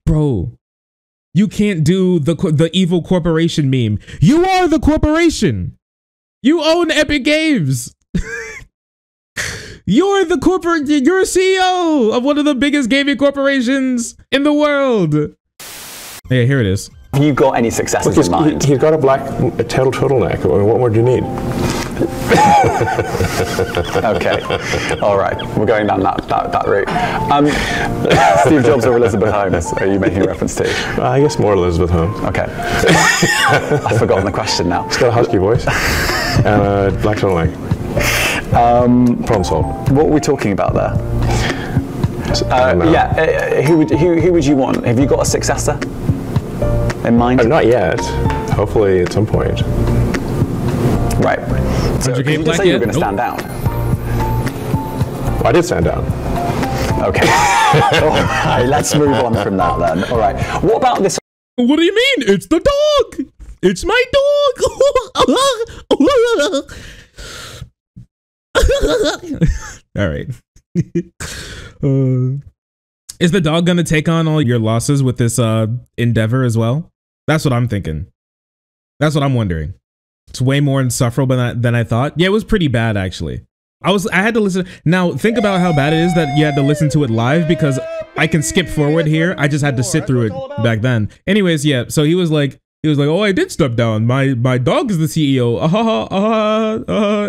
Bro, you can't do the evil corporation meme. You are the corporation. You own Epic Games. You're the corporate, you're a CEO of one of the biggest gaming corporations in the world. Yeah, here it is. Have you got any successes in mind? He's got a black tail turtleneck. What more do you need? Okay, all right, we're going down that route. Steve Jobs or Elizabeth Holmes, are you making reference to? I guess more Elizabeth Holmes. Okay. I've forgotten the question now. She's got a husky voice and a black turtleneck. Problem solved. What were we talking about there? Who would you want? Have you got a successor in mind? Not yet. Hopefully at some point. Right. So you didn't say you were going to stand down. I did stand down. Okay. All right, let's move on from that then. All right. What about this? What do you mean? It's the dog. It's my dog. All right. Is the dog gonna take on all your losses with this endeavor as well? That's what I'm thinking. That's what I'm wondering. It's way more insufferable than I thought. Yeah, it was pretty bad actually. I had to listen. Now think about how bad it is that you had to listen to it live, because I can skip forward here. I just had to sit through it back then. Anyways, yeah. So he was like, oh, I did step down. My dog is the CEO.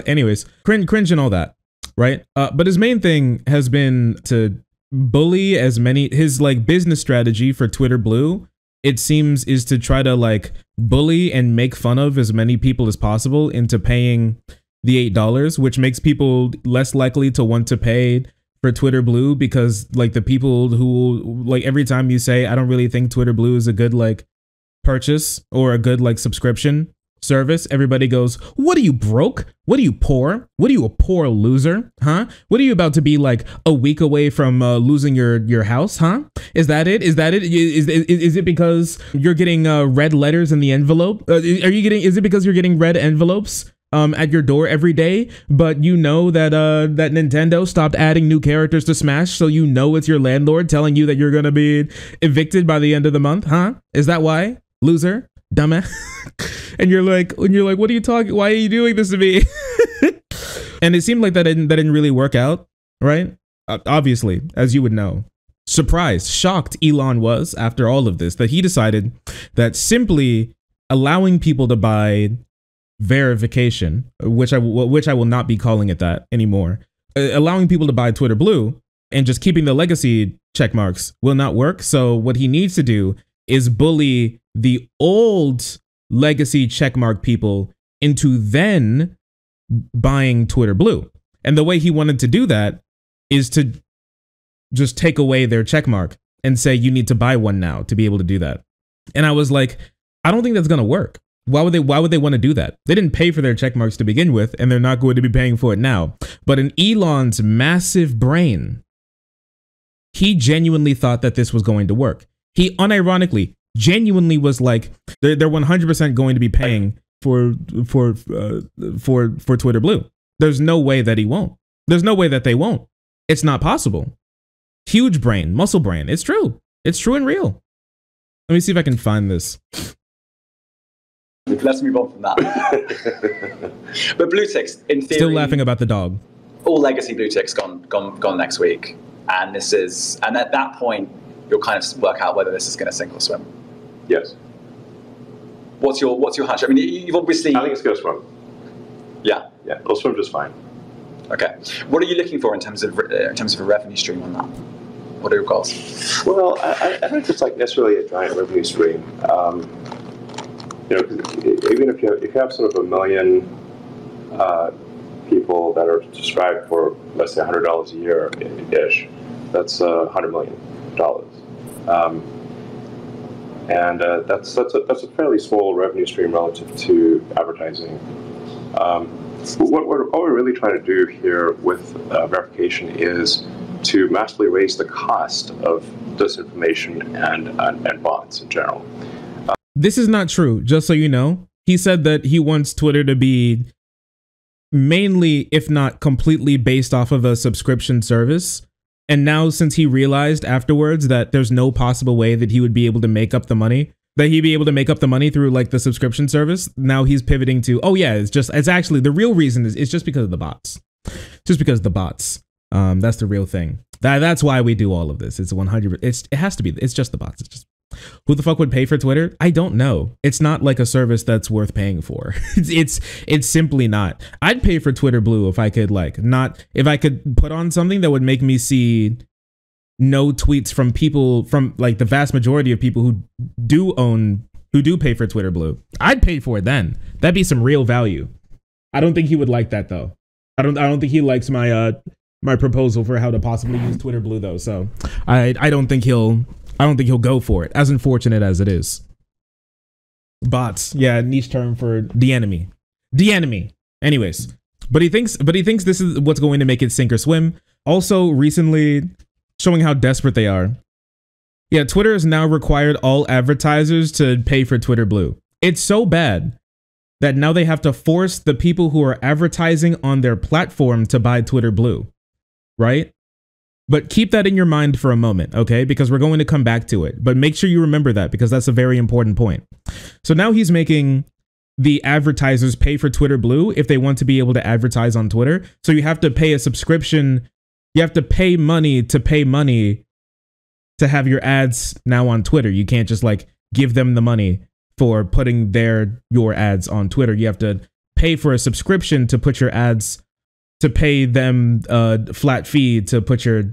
Anyways, cringe and all that, right? But his main thing has been to bully as many. His like business strategy for Twitter Blue, it seems, is to try to like bully and make fun of as many people as possible into paying the $8, which makes people less likely to want to pay for Twitter Blue, because like the people who like every time you say, I don't really think Twitter Blue is a good like purchase or a good like subscription service, everybody goes, what are you, broke? What are you, poor? What are you, a poor loser? Huh? What are you about to be like a week away from losing your house? Huh? Is that it? Is it because you're getting red letters in the envelope? Is it because you're getting red envelopes at your door every day, but you know that that Nintendo stopped adding new characters to Smash, so you know it's your landlord telling you that you're gonna be evicted by the end of the month? Huh? Is that why? Loser, dumbass. And you're like, what are you talking? Why are you doing this to me? And it seemed like that didn't really work out, right? Obviously, as you would know. Surprised, shocked Elon was after all of this, that he decided that simply allowing people to buy verification, which I will not be calling it that anymore, allowing people to buy Twitter Blue and just keeping the legacy check marks will not work. So what he needs to do is bully the old legacy checkmark people into then buying Twitter Blue. And the way he wanted to do that is to just take away their checkmark and say, you need to buy one now to be able to do that. And I was like, I don't think that's going to work. Why would they want to do that? They didn't pay for their checkmarks to begin with, and they're not going to be paying for it now. But in Elon's massive brain, he genuinely thought that this was going to work. He unironically genuinely was like, they're 100% going to be paying for Twitter Blue. There's no way that he won't. There's no way that they won't. It's not possible. Huge brain, muscle brain. It's true. It's true and real. Let me see if I can find this. Let's move on from that. But blue ticks, in theory, still laughing about the dog. All legacy blue ticks gone next week, and at that point, you'll kind of work out whether this is going to sink or swim. Yes. What's your hunch? I mean, you've obviously. I think it's going to swim. Yeah. Yeah, it'll swim just fine. Okay. What are you looking for in terms of a revenue stream on that? What are your goals? Well, I don't think it's like necessarily a giant revenue stream. Even if you have sort of 1 million people that are subscribed for, let's say, $100 a year ish, that's $100 million. And that's a fairly small revenue stream relative to advertising. What we're really trying to do here with verification is to massively raise the cost of disinformation and bots in general. This is not true, just so you know. He said that he wants Twitter to be mainly, if not completely, based off of a subscription service. And now, since he realized afterwards that there's no possible way that he would be able to make up the money, that he'd be able to make up the money through like the subscription service, now he's pivoting to, oh yeah, it's actually the real reason is it's just because of the bots. Just because of the bots. That's the real thing. That's why we do all of this. It's 100. It has to be. It's just the bots. It's just, who the fuck would pay for Twitter? I don't know. It's not like a service that's worth paying for. It's simply not. I'd pay for Twitter Blue if I could if I could put on something that would make me see no tweets from people, from like the vast majority of people who do pay for Twitter Blue. I'd pay for it then. That'd be some real value. I don't think he would like that though. I don't think he likes my proposal for how to possibly use Twitter Blue though. So I don't think he'll go for it, as unfortunate as it is. Bots, yeah, niche term for the enemy. The enemy. Anyways, but he thinks this is what's going to make it sink or swim. Also, recently showing how desperate they are. Yeah, Twitter has now required all advertisers to pay for Twitter Blue. It's so bad that now they have to force the people who are advertising on their platform to buy Twitter Blue, right? But keep that in your mind for a moment, okay? Because we're going to come back to it. But make sure you remember that, because that's a very important point. So now he's making the advertisers pay for Twitter Blue if they want to be able to advertise on Twitter. So you have to pay a subscription. You have to pay money to have your ads now on Twitter. You can't just like give them the money for putting your ads on Twitter. You have to pay for a subscription to put your ads, to pay them a flat fee to put your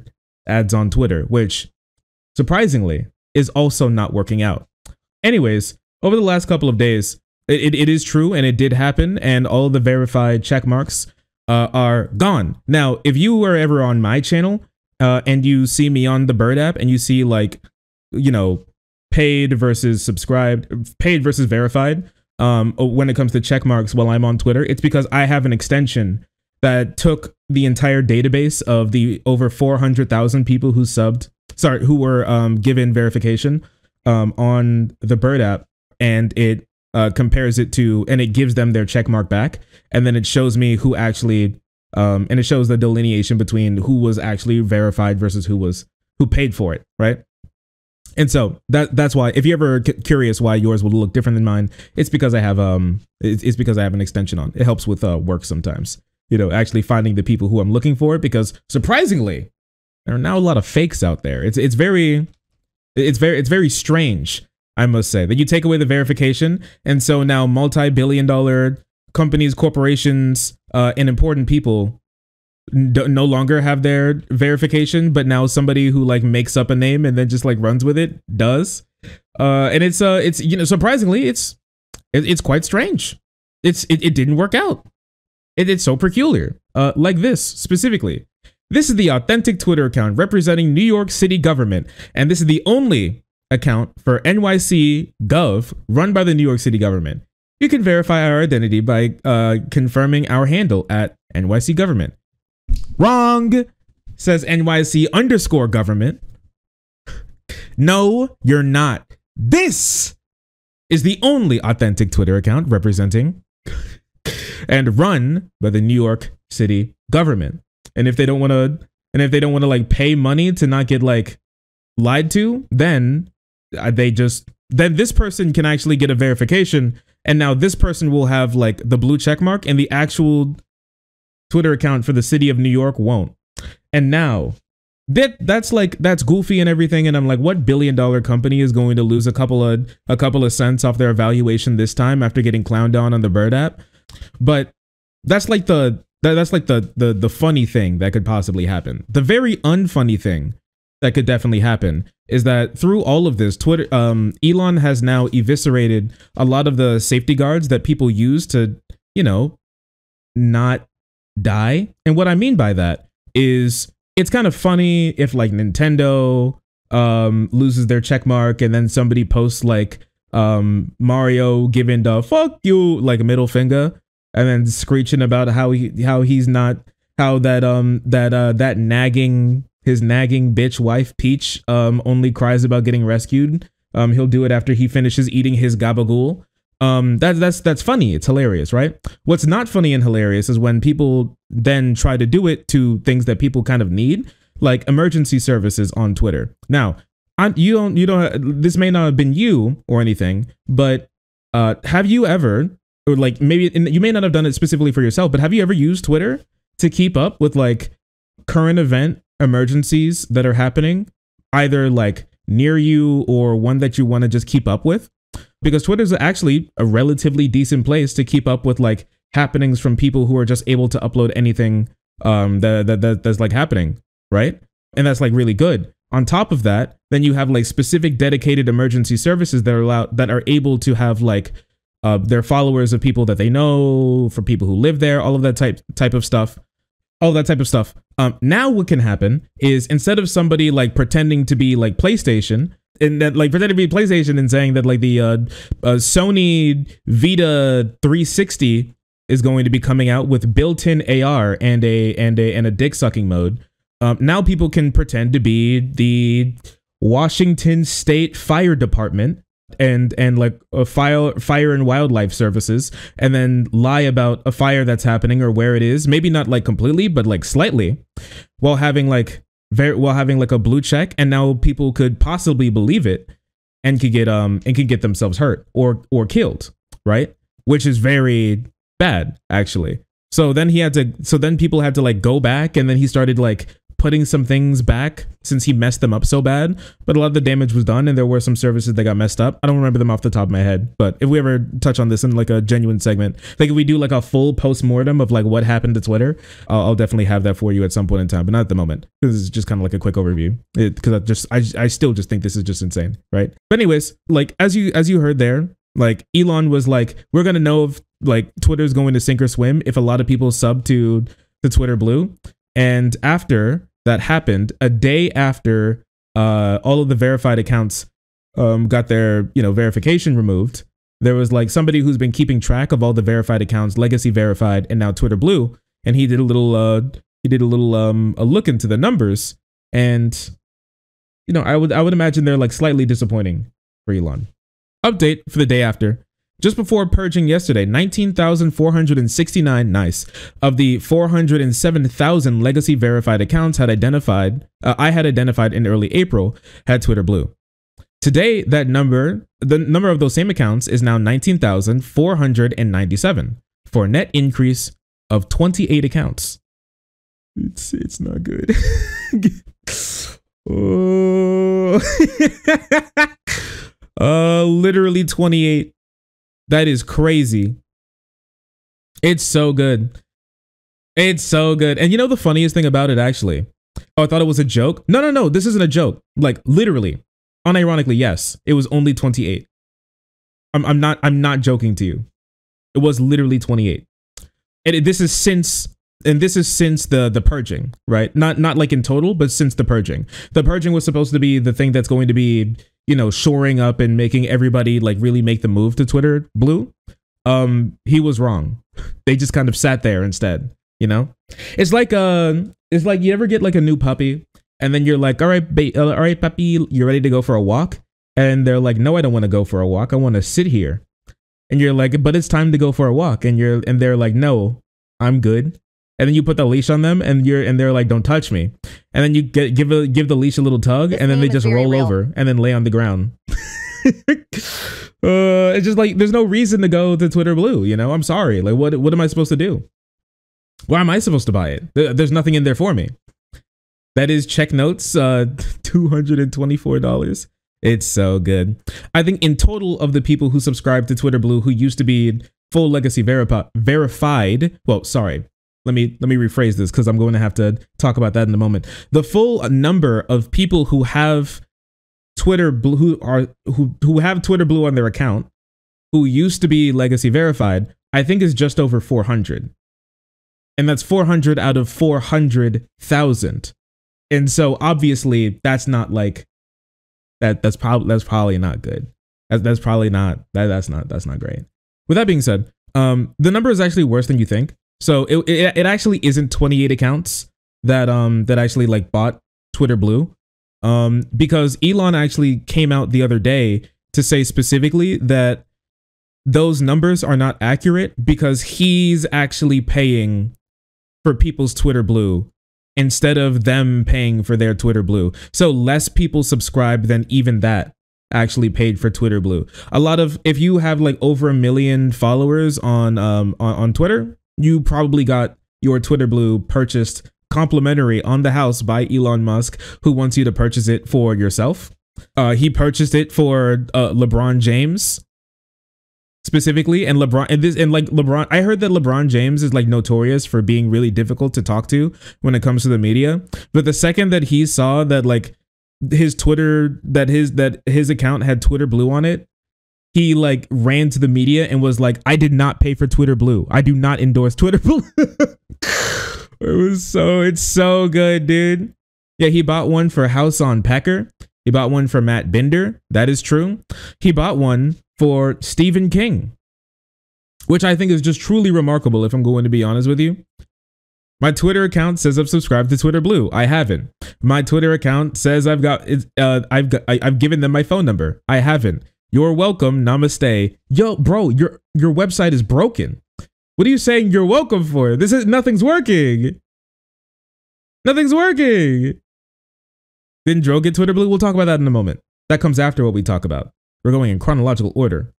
ads on Twitter, which surprisingly is also not working out. Anyways, over the last couple of days, it is true, and it did happen, and all the verified check marks are gone. Now, if you were ever on my channel and you see me on the Bird app and you see like, you know, paid versus subscribed, paid versus verified, when it comes to check marks while I'm on Twitter, it's because I have an extension that took the entire database of the over 400,000 people who were given verification on the Bird app, and it compares it to, and it gives them their check mark back, and then it shows me who actually, and it shows the delineation between who was actually verified versus who paid for it, right? And so that's why, if you're ever curious why yours will look different than mine, it's because I have it's because I have an extension on. It helps with work sometimes. You know, actually finding the people who I'm looking for, because surprisingly, there are now a lot of fakes out there. It's very strange, I must say, that you take away the verification, and so now multi-billion-dollar companies, corporations, and important people no longer have their verification, but now somebody who like makes up a name and then just like runs with it does. And it's you know, surprisingly, it's quite strange. It didn't work out. It's so peculiar. Like this specifically. This is the authentic Twitter account representing New York City government, and this is the only account for NYC Gov run by the New York City government. You can verify our identity by confirming our handle at NYC government. Wrong, says NYC _government. No, you're not. This is the only authentic Twitter account representing and run by the New York City government. And if they don't want to like pay money to not get like lied to, then then this person can actually get a verification, and now this person will have like the blue check mark, and the actual Twitter account for the city of New York won't. And now that's goofy and everything, and I'm like, what billion-dollar company is going to lose a couple of cents off their evaluation this time after getting clowned on the Bird app? But that's like the funny thing that could possibly happen. The very unfunny thing that could definitely happen is that through all of this, Twitter, Elon has now eviscerated a lot of the safety guards that people use to, you know, not die. And what I mean by that is, it's kind of funny if like Nintendo loses their check mark and then somebody posts like Mario giving the fuck you like a middle finger and then screeching about how that nagging bitch wife Peach only cries about getting rescued. He'll do it after he finishes eating his gabagool. That's funny. It's hilarious, right? What's not funny and hilarious is when people then try to do it to things that people kind of need. like emergency services on Twitter. Now, you don't, this may not have been you or anything, but have you ever, or like maybe, and you may not have done it specifically for yourself, but have you ever used Twitter to keep up with like current event emergencies that are happening, either like near you or one that you want to just keep up with? Because Twitter is actually a relatively decent place to keep up with like happenings from people who are just able to upload anything that's like happening, right? And that's like really good. On top of that, then you have like specific dedicated emergency services that are able to have like their followers of people that they know, for people who live there, all of that type of stuff. All that type of stuff. Now what can happen is, instead of somebody like pretending to be like PlayStation, and that like pretending to be PlayStation and saying that like the Sony Vita 360 is going to be coming out with built-in AR and a dick sucking mode. Now people can pretend to be the Washington State Fire Department and like a fire and wildlife services, and then lie about a fire that's happening or where it is, maybe not like completely, but like slightly, while having like a blue check, and now people could possibly believe it and could get themselves hurt or killed, right? Which is very bad, actually. So then people had to like go back, and then he started like putting some things back since he messed them up so bad, but a lot of the damage was done, and there were some services that got messed up. I don't remember them off the top of my head, but if we ever touch on this in like a genuine segment, like if we do like a full post-mortem of like what happened to Twitter, I'll definitely have that for you at some point in time, but not at the moment, because it's just kind of like a quick overview, because I still just think this is just insane, right? But anyways, like as you heard there, like Elon was like, we're gonna know if like Twitter's going to sink or swim if a lot of people sub to Twitter Blue. And after that happened, a day after all of the verified accounts got their verification removed, there was like somebody who's been keeping track of all the verified accounts, legacy verified, and now Twitter Blue, and he did a little a look into the numbers, and I would imagine they're like slightly disappointing for Elon. Update for the day after. Just before purging yesterday, 19,469 of the 407,000 legacy verified accounts I had identified in early April had Twitter Blue. Today, the number of those same accounts is now 19,497 for a net increase of 28 accounts. It's not good. Literally 28. That is crazy. It's so good. It's so good. And you know the funniest thing about it, actually? Oh, I thought it was a joke. No, this isn't a joke. Like literally, unironically, yes, it was only 28. I'm not joking to you. It was literally 28. And this is since the purging, right? Not like in total, but since the purging. The purging was supposed to be the thing that's going to be, shoring up and making everybody like really make the move to Twitter Blue. He was wrong. They just kind of sat there instead, It's like you ever get like a new puppy, and then you're like, all right, puppy, you're ready to go for a walk? And they're like, no, I don't want to go for a walk. I want to sit here. And you're like, but it's time to go for a walk. And they're like, no, I'm good. And then you put the leash on them, and they're like, don't touch me. And then you give the leash a little tug, and then they just roll over and then lay on the ground. It's just like, there's no reason to go to Twitter Blue, I'm sorry. Like, what am I supposed to do? Why am I supposed to buy it? There's nothing in there for me. That is check notes, $224. It's so good. I think in total of the people who subscribe to Twitter Blue who used to be full legacy verified, well, sorry. Let me rephrase this, because I'm going to have to talk about that in a moment. The full number of people who have Twitter Blue, who have Twitter Blue on their account, who used to be legacy verified, I think is just over 400. And that's 400 out of 400,000. And so obviously that's not like that's probably not good. That's probably not that's not great. With that being said, the number is actually worse than you think. So it actually isn't 28 accounts that actually like bought Twitter Blue, because Elon actually came out the other day to say specifically that those numbers are not accurate because he's actually paying for people's Twitter Blue instead of them paying for their Twitter Blue. So less people subscribed than even that actually paid for Twitter Blue. A lot of, if you have like over 1 million followers on Twitter, you probably got your Twitter Blue purchased complimentary on the house by Elon Musk, who wants you to purchase it for yourself. He purchased it for LeBron James specifically, and LeBron, I heard that LeBron James is like notorious for being really difficult to talk to when it comes to the media. But the second that he saw that like his Twitter, that his account had Twitter Blue on it, he like ran to the media and was like, I did not pay for Twitter Blue. I do not endorse Twitter Blue. It's so good, dude. Yeah, he bought one for House on Pecker. He bought one for Matt Binder. That is true. He bought one for Stephen King, which I think is just truly remarkable, if I'm going to be honest with you. My Twitter account says I've subscribed to Twitter Blue. I haven't. My Twitter account says I've given them my phone number. I haven't. You're welcome. Namaste. Yo, bro, your website is broken. What are you saying you're welcome for? Nothing's working. Nothing's working. Didn't Dro get Twitter Blue? We'll talk about that in a moment. That comes after what we talk about. We're going in chronological order,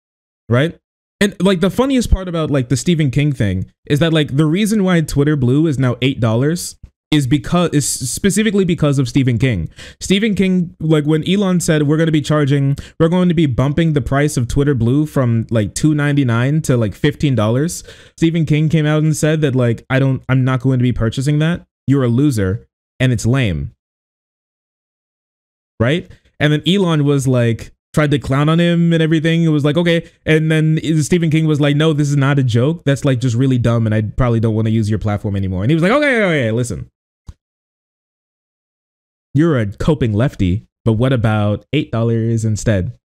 right? And like the funniest part about like the Stephen King thing is that like the reason why Twitter Blue is now $8 is specifically because of Stephen King. Stephen King, like when Elon said we're going to be bumping the price of Twitter Blue from like $2.99 to like $15. Stephen King came out and said that like I'm not going to be purchasing that. You're a loser and it's lame. Right? And then Elon was like, tried to clown on him and everything. It was like, okay. And then Stephen King was like, no, this is not a joke. That's like just really dumb. And I probably don't want to use your platform anymore. And he was like, okay, listen. You're a coping lefty, but what about $8 instead?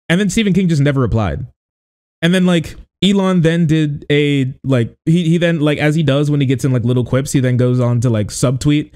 And then Stephen King just never replied. And then like Elon then did a like, he then like, as he does when he gets in like little quips, he then goes on to like subtweet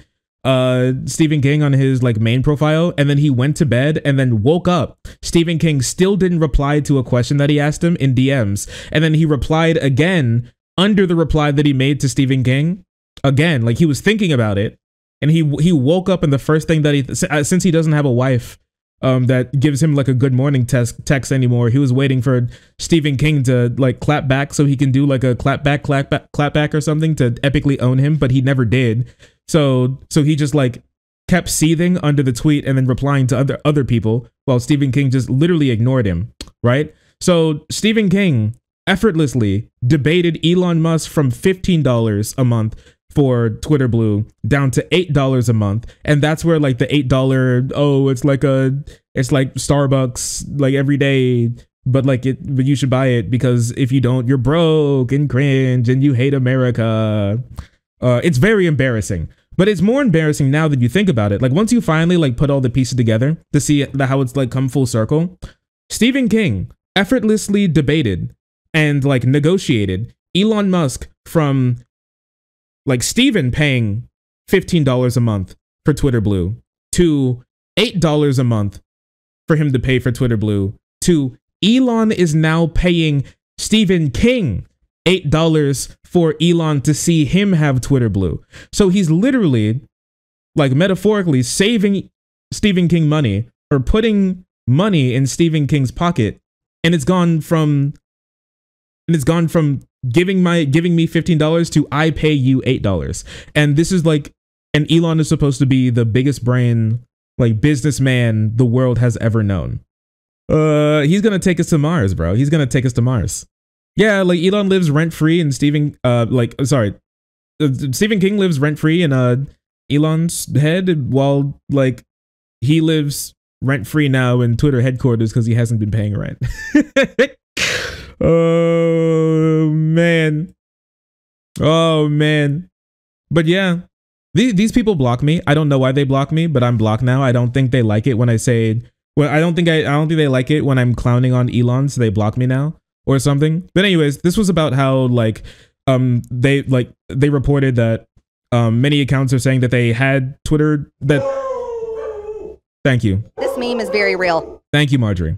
Stephen King on his like main profile, and then he went to bed and then woke up. Stephen King still didn't reply to a question that he asked him in DMs, and then he replied again under the reply that he made to Stephen King again, like he was thinking about it. And he woke up, and the first thing that since he doesn't have a wife that gives him like a good morning text anymore, he was waiting for Stephen King to like clap back so he can do like a clap back or something to epically own him, but he never did. So he just like kept seething under the tweet and then replying to other people while Stephen King just literally ignored him, right? So Stephen King effortlessly debated Elon Musk from $15 a month for Twitter Blue down to $8 a month. And that's where like the $8, oh, it's like Starbucks like every day, but you should buy it because if you don't, you're broke and cringe and you hate America. It's very embarrassing, but it's more embarrassing now that you think about it. Like once you finally like put all the pieces together to see how it's like come full circle, Stephen King effortlessly debated and like negotiated Elon Musk from like Stephen paying $15 a month for Twitter Blue to $8 a month for him to pay for Twitter Blue to Elon is now paying Stephen King $8 for Elon to see him have Twitter Blue. So he's literally like metaphorically saving Stephen King money or putting money in Stephen King's pocket. And it's gone from giving me $15 to I pay you $8. And this is like, and Elon is supposed to be the biggest brain, like businessman the world has ever known. He's gonna take us to Mars, bro. He's gonna take us to Mars. Yeah, like Elon lives rent free and Stephen King lives rent free in Elon's head, while like he lives rent free now in Twitter headquarters because he hasn't been paying rent. Oh man. But yeah, these people block me. I don't know why they block me, but I'm blocked now. I don't think they like it when I say, well, I don't think they like it when I'm clowning on Elon, so they block me now or something. But anyways, this was about how like they reported that many accounts are saying that they had Twitter that. Thank you. This meme is very real. Thank you, Marjorie.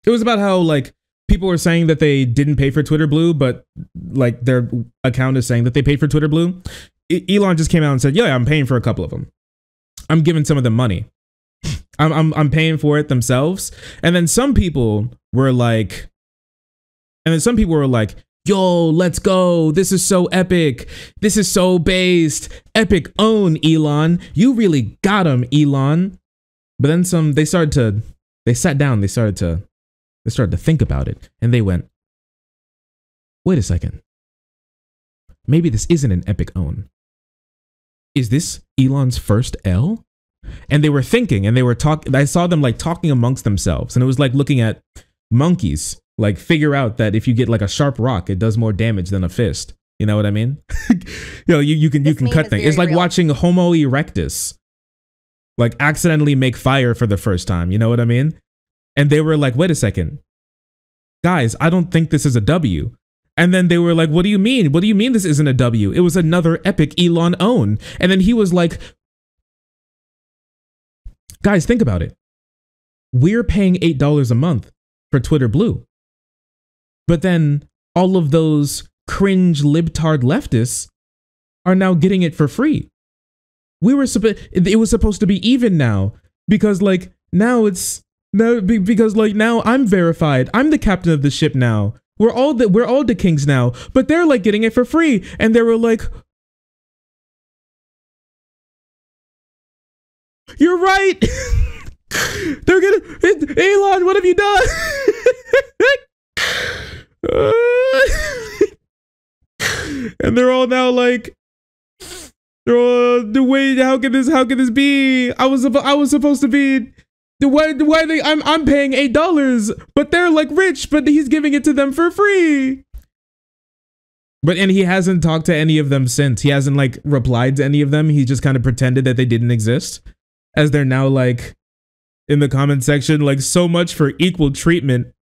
It was about how like people were saying that they didn't pay for Twitter Blue, but like their account is saying that they paid for Twitter Blue. Elon just came out and said, yeah, I'm paying for a couple of them. I'm giving some of them money. I'm paying for it themselves. And then some people were like, yo, let's go. This is so epic. This is so based. Epic own, Elon. You really got him, Elon. But then they sat down, they started to think about it. And they went, wait a second. Maybe this isn't an epic own. Is this Elon's first L? And they were thinking, and they were talking. I saw them like talking amongst themselves, and it was like looking at monkeys, like figure out that if you get like a sharp rock, it does more damage than a fist. You know what I mean? You can cut things. It's like watching Homo erectus, like accidentally make fire for the first time. You know what I mean? And they were like, wait a second, guys, I don't think this is a W. And then they were like, what do you mean? What do you mean this isn't a W? It was another epic Elon own. And then he was like, guys, think about it. We're paying $8 a month for Twitter Blue. But then all of those cringe libtard leftists are now getting it for free. It was supposed to be even now, because like now now I'm verified. I'm the captain of the ship now. We're all the kings now, but they're like getting it for free. And they were like, you're right. They're gonna, Elon, what have you done? And they're all now like, wait, how can this be? I was supposed to be, I'm paying $8, but they're like rich, but he's giving it to them for free. And he hasn't talked to any of them since. He hasn't like replied to any of them. He just kind of pretended that they didn't exist, as they're now like in the comment section, like, so much for equal treatment.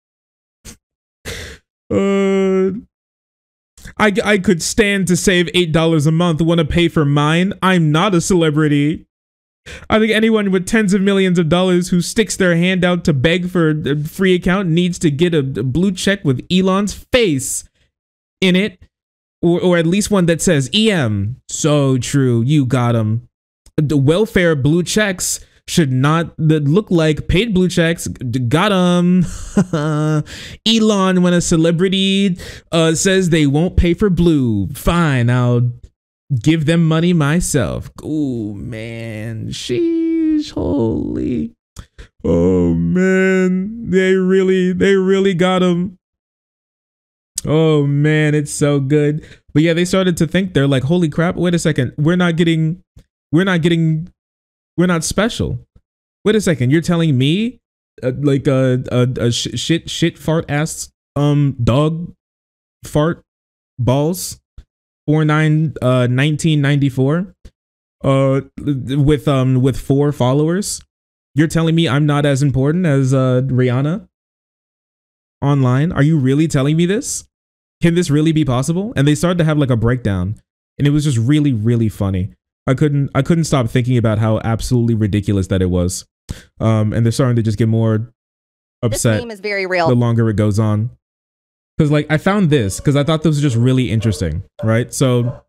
I could stand to save $8 a month. Want to pay for mine? I'm not a celebrity. I think anyone with tens of millions of dollars who sticks their hand out to beg for a free account needs to get a blue check with Elon's face in it, or at least one that says EM. So true, you got him. The welfare blue checks should not look like paid blue checks. Got him. Elon, when a celebrity says they won't pay for blue, fine, I'll give them money myself. Oh man, sheesh, holy. Oh man, they really got him. Oh man, it's so good. But yeah, they started to think, they're like, holy crap, wait a second, we're not special. Wait a second, you're telling me like a shit fart ass dog fart balls 1994 with 4 followers. You're telling me I'm not as important as Rihanna online? Are you really telling me this? Can this really be possible? And they started to have like a breakdown, and it was just really, really funny. I couldn't stop thinking about how absolutely ridiculous that it was. And they're starting to just get more upset. This meme is very real. The longer it goes on. Because like I found this because I thought this was just really interesting, right? So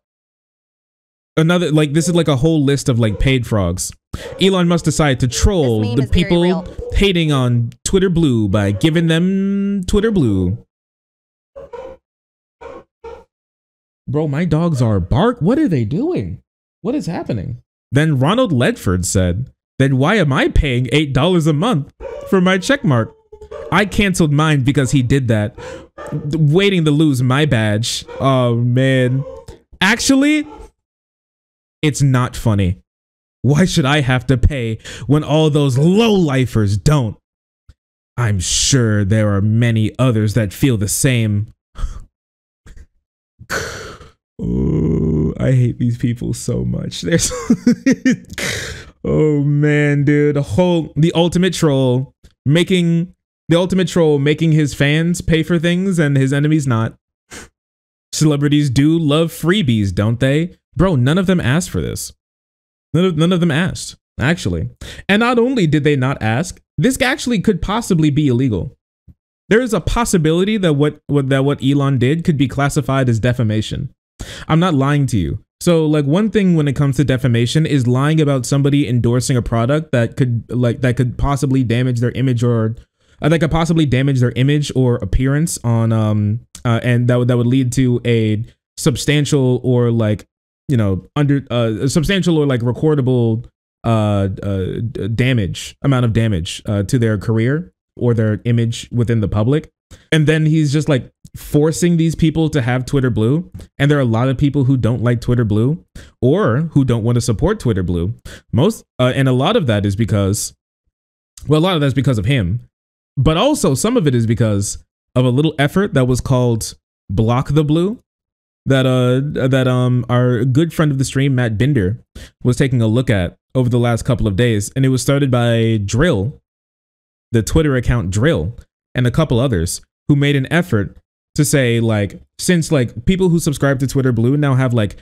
another, like, this is like a whole list of like paid frogs. Elon Musk decided to troll the people hating on Twitter Blue by giving them Twitter Blue. Bro, my dogs are bark. What are they doing? What is happening? Then Ronald Ledford said, then why am I paying $8 a month for my checkmark? I canceled mine because he did that. Waiting to lose my badge. Oh man. Actually, it's not funny. Why should I have to pay when all those low-lifers don't? I'm sure there are many others that feel the same. Oh, I hate these people so much. There's oh man, dude. The ultimate troll making his fans pay for things and his enemies not. Celebrities do love freebies, don't they? Bro, none of them asked for this. None of them asked, actually. And not only did they not ask, this actually could possibly be illegal. There is a possibility that what Elon did could be classified as defamation. I'm not lying to you. So like one thing when it comes to defamation is lying about somebody endorsing a product that could possibly damage their image or appearance on and that would lead to a substantial or like, you know, substantial or like recordable amount of damage to their career or their image within the public. And then he's just like forcing these people to have Twitter Blue. And there are a lot of people who don't like Twitter Blue or who don't want to support Twitter Blue. And a lot of that is because, well, a lot of that's because of him. But also some of it is because of a little effort that was called Block the Blue that our good friend of the stream, Matt Binder, was taking a look at over the last couple of days. And it was started by Drill, the Twitter account Drill, and a couple others who made an effort to say, like, since like people who subscribe to Twitter Blue now have like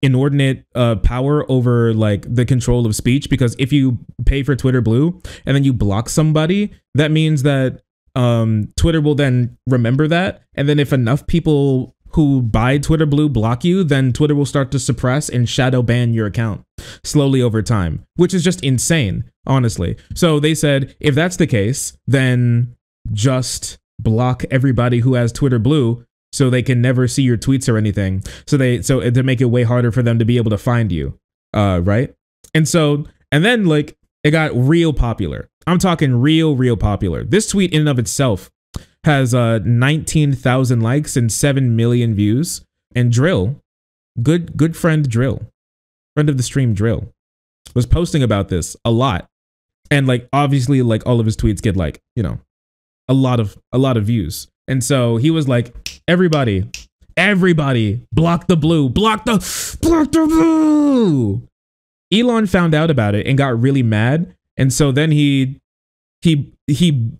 inordinate power over like the control of speech, because if you pay for Twitter Blue and then you block somebody, that means that Twitter will then remember that. And then if enough people who buy Twitter Blue block you, then Twitter will start to suppress and shadow ban your account slowly over time, which is just insane, honestly. So they said, if that's the case, then just block everybody who has Twitter Blue so they can never see your tweets or anything. So to make it way harder for them to be able to find you. Right. And then like it got real popular. I'm talking real popular. This tweet in and of itself has 19,000 likes and 7 million views. And Drill, good friend Drill, friend of the stream Drill, was posting about this a lot. And like obviously like all of his tweets get like, you know, a lot of views. And so he was like, everybody block the blue, block the blue. Elon found out about it and got really mad. And so then he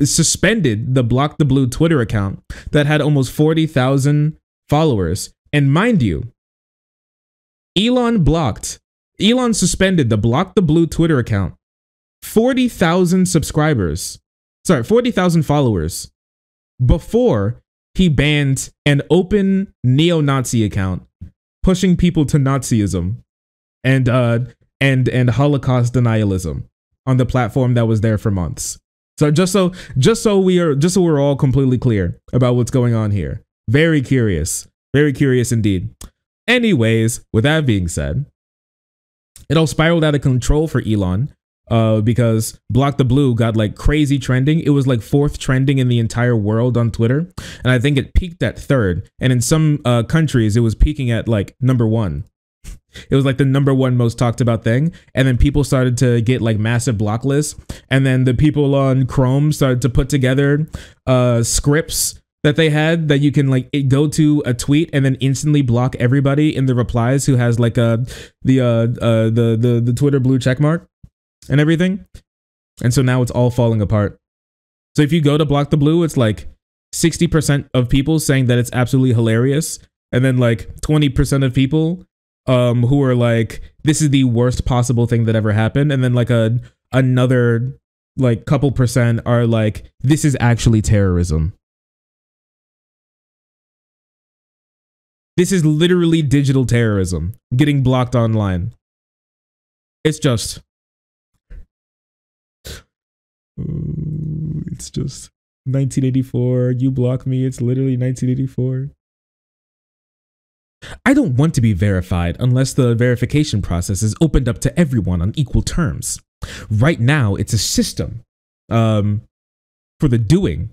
suspended the Block the Blue Twitter account that had almost 40,000 followers. And mind you, Elon suspended the Block the Blue Twitter account, 40,000 followers, before he banned an open neo-Nazi account pushing people to Nazism and Holocaust denialism on the platform that was there for months. So just so we're all completely clear about what's going on here. Very curious indeed. Anyways, with that being said, it all spiraled out of control for Elon because Block the Blue got like crazy trending. It was like 4th trending in the entire world on Twitter. And I think it peaked at 3rd. And in some countries, it was peaking at like number 1. It was like the number 1 most talked about thing. And then people started to get like massive block lists. And then the people on Chrome started to put together scripts that they had that you can like go to a tweet and then instantly block everybody in the replies who has like the Twitter Blue checkmark and everything. And so now it's all falling apart. So if you go to Block the Blue, it's like 60% of people saying that it's absolutely hilarious. And then like 20% of people who are like, this is the worst possible thing that ever happened. And then like another like couple percent are like, this is actually terrorism. This is literally digital terrorism, getting blocked online. It's just 1984. You block me. It's literally 1984. I don't want to be verified unless the verification process is opened up to everyone on equal terms. Right now, it's a system for the doing,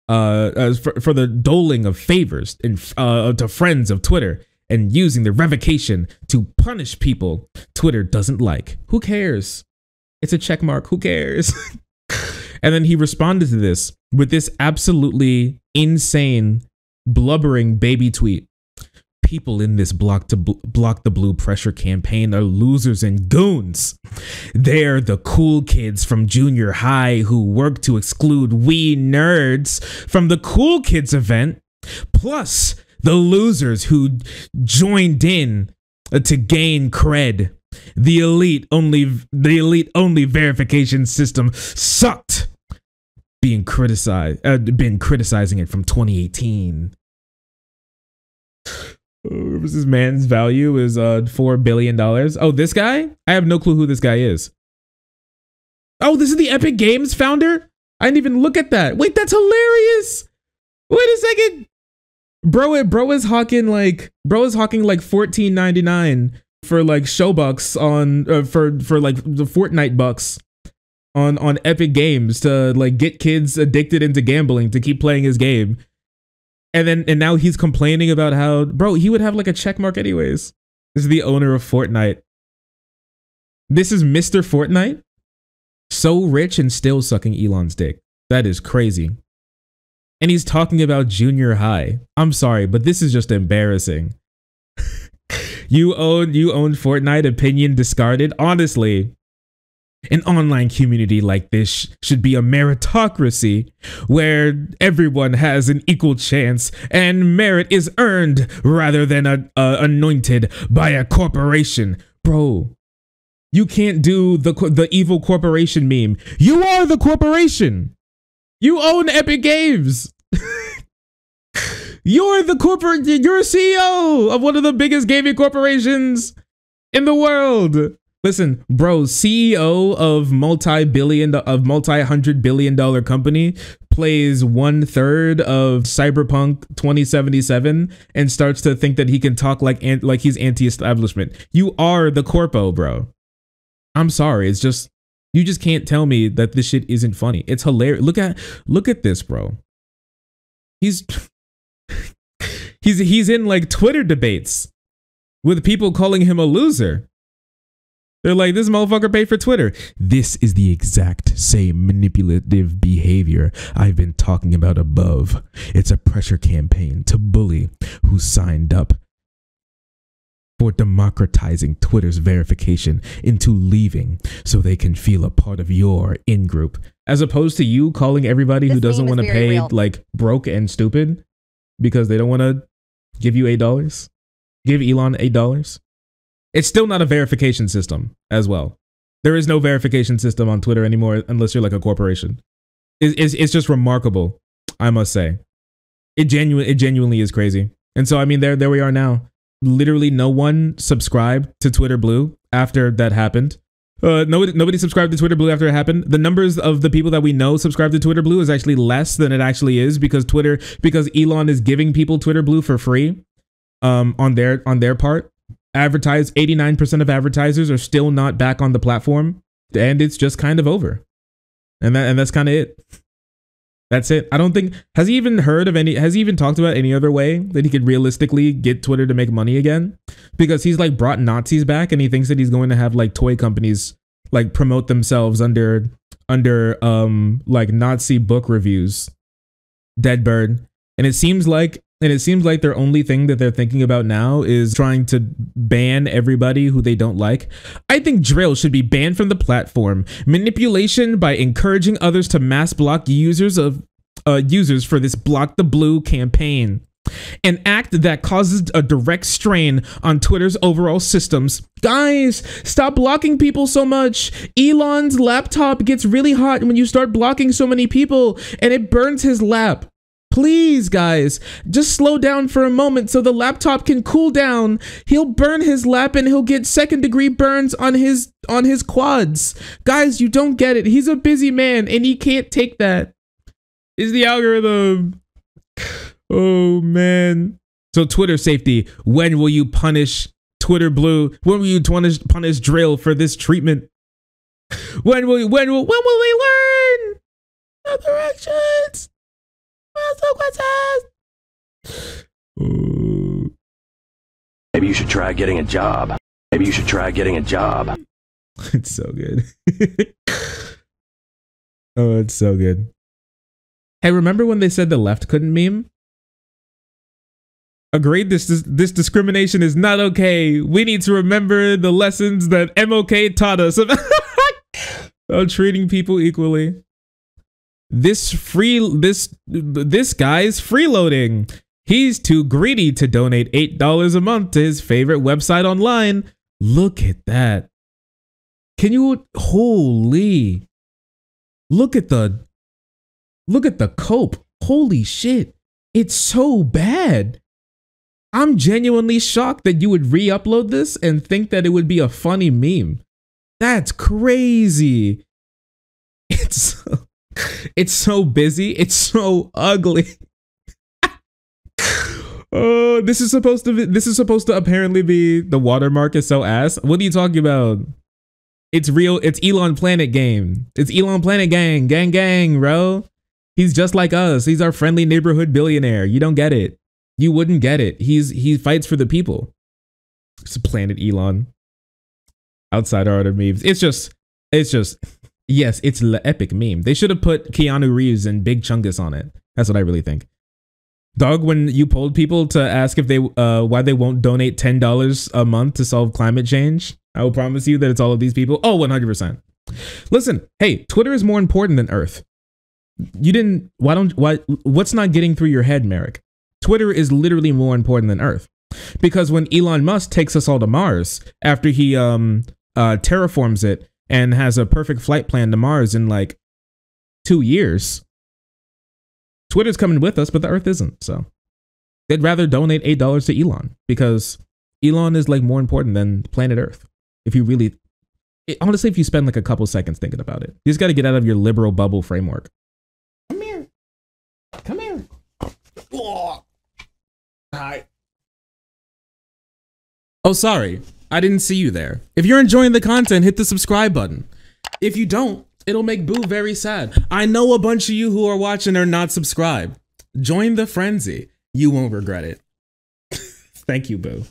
for the doling of favors to friends of Twitter and using the revocation to punish people Twitter doesn't like. Who cares? It's a check mark. Who cares? And then he responded to this with this absolutely insane, blubbering baby tweet. People in this Block the Blue pressure campaign are losers and goons. They're the cool kids from junior high who work to exclude we nerds from the cool kids event, plus the losers who joined in to gain cred. The elite only verification system sucked. Been criticizing it from 2018. This man's value is $4 billion. Oh, this guy? I have no clue who this guy is. Oh, this is the Epic Games founder? I didn't even look at that. Wait, that's hilarious. Wait a second. Bro is hawking like $14.99 for like Showbucks on for like the Fortnite bucks on Epic Games to like get kids addicted into gambling to keep playing his game. And now he's complaining about how, bro, he would have like a check mark anyways. This is the owner of Fortnite. This is Mr. Fortnite. So rich and still sucking Elon's dick. That is crazy. And he's talking about junior high. I'm sorry, but this is just embarrassing. You own Fortnite, opinion discarded. Honestly, an online community like this should be a meritocracy where everyone has an equal chance and merit is earned rather than anointed by a corporation. Bro, you can't do the evil corporation meme. You are the corporation. You own Epic Games. You're a CEO of one of the biggest gaming corporations in the world. Listen, bro, CEO of multi-hundred billion dollar company plays 1/3 of Cyberpunk 2077 and starts to think that he can talk like he's anti-establishment. You are the corpo, bro. I'm sorry. It's just, you just can't tell me that this shit isn't funny. It's hilarious. Look at this, bro. He's in like Twitter debates with people calling him a loser. They're like, this motherfucker paid for Twitter. This is the exact same manipulative behavior I've been talking about above. It's a pressure campaign to bully who signed up for democratizing Twitter's verification into leaving so they can feel a part of your in-group. As opposed to you calling everybody who doesn't want to pay like broke and stupid because they don't want to give you $8. Give Elon $8. It's still not a verification system as well. There is no verification system on Twitter anymore unless you're like a corporation. It's just remarkable, I must say. It genuinely is crazy. And so, I mean, there we are now. Literally no one subscribed to Twitter Blue after that happened. Nobody subscribed to Twitter Blue after it happened. The numbers of the people that we know subscribe to Twitter Blue is actually less than it actually is because Elon is giving people Twitter Blue for free on their part. 89% of advertisers are still not back on the platform, and it's just kind of over. And that's kind of it. That's it. I don't think, has he even talked about any other way that he could realistically get Twitter to make money again? Because he's like brought Nazis back and he thinks that he's going to have like toy companies like promote themselves under like Nazi book reviews. Deadbird. And it seems like their only thing that they're thinking about now is trying to ban everybody who they don't like. I think drill should be banned from the platform. Manipulation by encouraging others to mass block users for this Block the Blue campaign. An act that causes a direct strain on Twitter's overall systems. Guys, stop blocking people so much. Elon's laptop gets really hot when you start blocking so many people and it burns his lap. Please, guys, just slow down for a moment so the laptop can cool down. He'll burn his lap and he'll get second-degree burns on his quads. Guys, you don't get it. He's a busy man and he can't take that. It's the algorithm. Oh, man. So Twitter safety, when will you punish Twitter Blue? When will you punish Drill for this treatment? When will we learn the directions? Maybe you should try getting a job. It's so good. Oh, it's so good. Hey, remember when they said the left couldn't meme? Agreed, this discrimination is not okay. We need to remember the lessons that MOK taught us about treating people equally. This guy's freeloading. He's too greedy to donate $8 a month to his favorite website online. Look at that. Can you, holy, look at the cope. Holy shit. It's so bad. I'm genuinely shocked that you would re-upload this and think that it would be a funny meme. That's crazy. It's so busy. It's so ugly. Oh, this is supposed to apparently be the watermark is so ass. What are you talking about? It's real. It's Elon Planet game. It's Elon Planet gang. Gang gang, bro. He's just like us. He's our friendly neighborhood billionaire. You don't get it. You wouldn't get it. He fights for the people. It's Planet Elon. Outside our other memes. It's just yes, it's the epic meme. They should have put Keanu Reeves and Big Chungus on it. That's what I really think. Dog, when you polled people to ask if they why they won't donate $10 a month to solve climate change, I will promise you that it's all of these people. Oh, 100%. Listen, hey, Twitter is more important than Earth. What's not getting through your head, Merrick? Twitter is literally more important than Earth. Because when Elon Musk takes us all to Mars, after he terraforms it and has a perfect flight plan to Mars in like 2 years, Twitter's coming with us, but the Earth isn't. So they'd rather donate $8 to Elon because Elon is like more important than planet Earth. If you really, honestly, if you spend like a couple seconds thinking about it, you just got to get out of your liberal bubble framework. Come here. Come here. Oh. Hi. Oh, sorry. I didn't see you there. If you're enjoying the content, hit the subscribe button. If you don't, it'll make Boo very sad. I know a bunch of you who are watching are not subscribed. Join the frenzy. You won't regret it. Thank you, Boo.